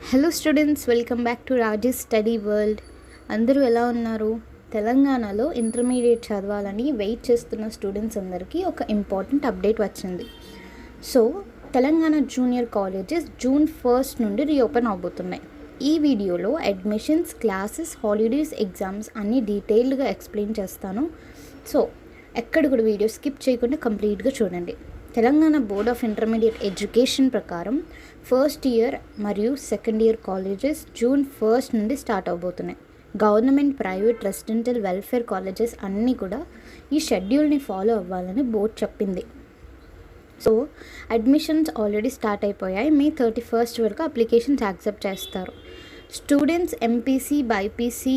Hello students, welcome back to Rajesh study world. అందరూ ఎలా ఉన్నారు? తెలంగాణలో ఇంటర్మీడియట్ చదవాలని వెయిట్ చేస్తున్న స్టూడెంట్స్ అందరికీ ఒక ఇంపార్టెంట్ అప్డేట్ వచ్చింది. So Telangana junior colleges June 1 నుండి రీఓపెన్ అవబోతున్నాయి. ఈ వీడియోలో అడ్మిషన్స్, క్లాసెస్, హాలిడేస్, ఎగ్జామ్స్ అన్నీ డీటెయిల్డ్గా ఎక్స్ప్లెయిన్ చేస్తాను. సో ఎక్కడ కూడా వీడియో స్కిప్ చేయకుండా కంప్లీట్గా చూడండి. Telangana board of intermediate education ప్రకారం ఫస్ట్ ఇయర్ మరియు సెకండ్ ఇయర్ కాలేజెస్ జూన్ 1 నుండి స్టార్ట్ అవబోతున్నాయి. Government, private, residential, welfare colleges అన్నీ కూడా ఈ షెడ్యూల్ని ఫాలో అవ్వాలని బోర్డ్ చెప్పింది. సో అడ్మిషన్స్ ఆల్రెడీ స్టార్ట్ అయిపోయాయి. మే 31 వరకు అప్లికేషన్స్ యాక్సెప్ట్ చేస్తారు. Students MPC, BiPC,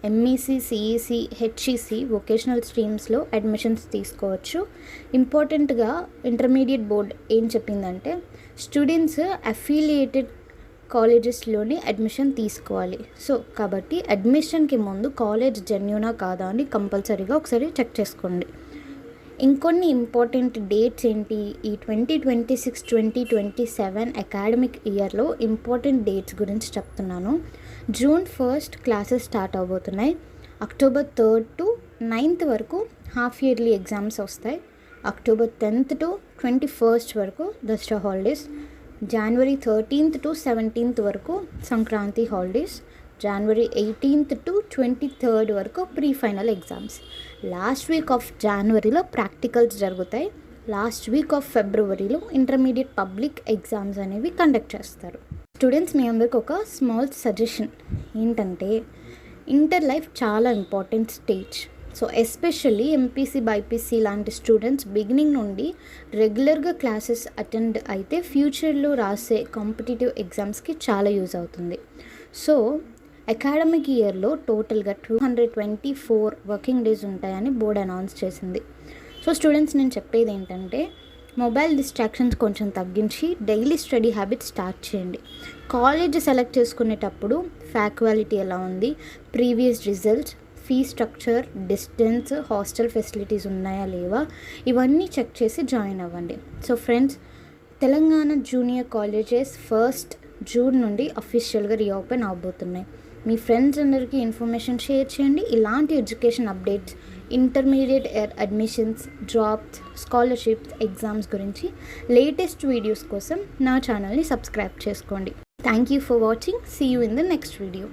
MEC, CEC, HEC vocational స్ట్రీమ్స్లో అడ్మిషన్స్ తీసుకోవచ్చు. ఇంపార్టెంట్గా ఇంటర్మీడియట్ బోర్డ్ ఏం చెప్పిందంటే స్టూడెంట్స్ అఫిలియేటెడ్ కాలేజెస్లోని అడ్మిషన్ తీసుకోవాలి. సో కాబట్టి అడ్మిషన్కి ముందు కాలేజ్ జెన్యూనా కాదా అని కంపల్సరీగా ఒకసారి చెక్ చేసుకోండి. ఇంకొన్ని ఇంపార్టెంట్ డేట్స్ ఏంటి, ఈ 2026-2027 అకాడమిక్ ఇయర్లో ఇంపార్టెంట్ డేట్స్ గురించి చెప్తున్నాను. జూన్ 1 క్లాసెస్ స్టార్ట్ అవబోతున్నాయి. October 3 to 9 వరకు హాఫ్ ఇయర్లీ ఎగ్జామ్స్ వస్తాయి. October 10 to 21 వరకు దసరా హాలిడేస్. January 13 to 17 వరకు సంక్రాంతి హాలిడేస్. January 18 to 23 వరకు pre final exams. Last week off జనవరిలో ప్రాక్టికల్స్ జరుగుతాయి. లాస్ట్ వీక్ ఆఫ్ ఫిబ్రవరిలో ఇంటర్మీడియట్ పబ్లిక్ ఎగ్జామ్స్ అనేవి కండక్ట్ చేస్తారు. స్టూడెంట్స్, మీ అందరికి ఒక స్మాల్ సజెషన్ ఏంటంటే ఇంటర్ లైఫ్ చాలా important stage. So especially MPC, BiPC లాంటి స్టూడెంట్స్ బిగినింగ్ నుండి రెగ్యులర్గా క్లాసెస్ అటెండ్ అయితే ఫ్యూచర్లో రాసే కాంపిటేటివ్ ఎగ్జామ్స్కి చాలా యూజ్ అవుతుంది. సో అకాడమిక్ ఇయర్లో టోటల్గా 224 వర్కింగ్ డేస్ ఉంటాయని బోర్డ్ అనౌన్స్ చేసింది. సో స్టూడెంట్స్, నేను చెప్పేది ఏంటంటే మొబైల్ డిస్ట్రాక్షన్స్ కొంచెం తగ్గించి డైలీ స్టడీ హ్యాబిట్ స్టార్ట్ చేయండి. కాలేజ్ సెలెక్ట్ చేసుకునేటప్పుడు ఫ్యాకల్టీ ఎలా ఉంది, previous results, fee structure, distance, hostel facilities ఉన్నాయా లేవా, ఇవన్నీ చెక్ చేసి జాయిన్ అవ్వండి. So friends, Telangana junior colleges 1 June నుండి అఫీషియల్గా రీఓపెన్ అవబోతున్నాయి. మీ ఫ్రెండ్స్ అందరికీ ఇన్ఫర్మేషన్ షేర్ చేయండి. ఇలాంటి education updates, intermediate admissions, drops, scholarships, exams గురించి లేటెస్ట్ వీడియోస్ కోసం నా ఛానల్ని సబ్స్క్రైబ్ చేసుకోండి. Thank you for watching. See you in the next video.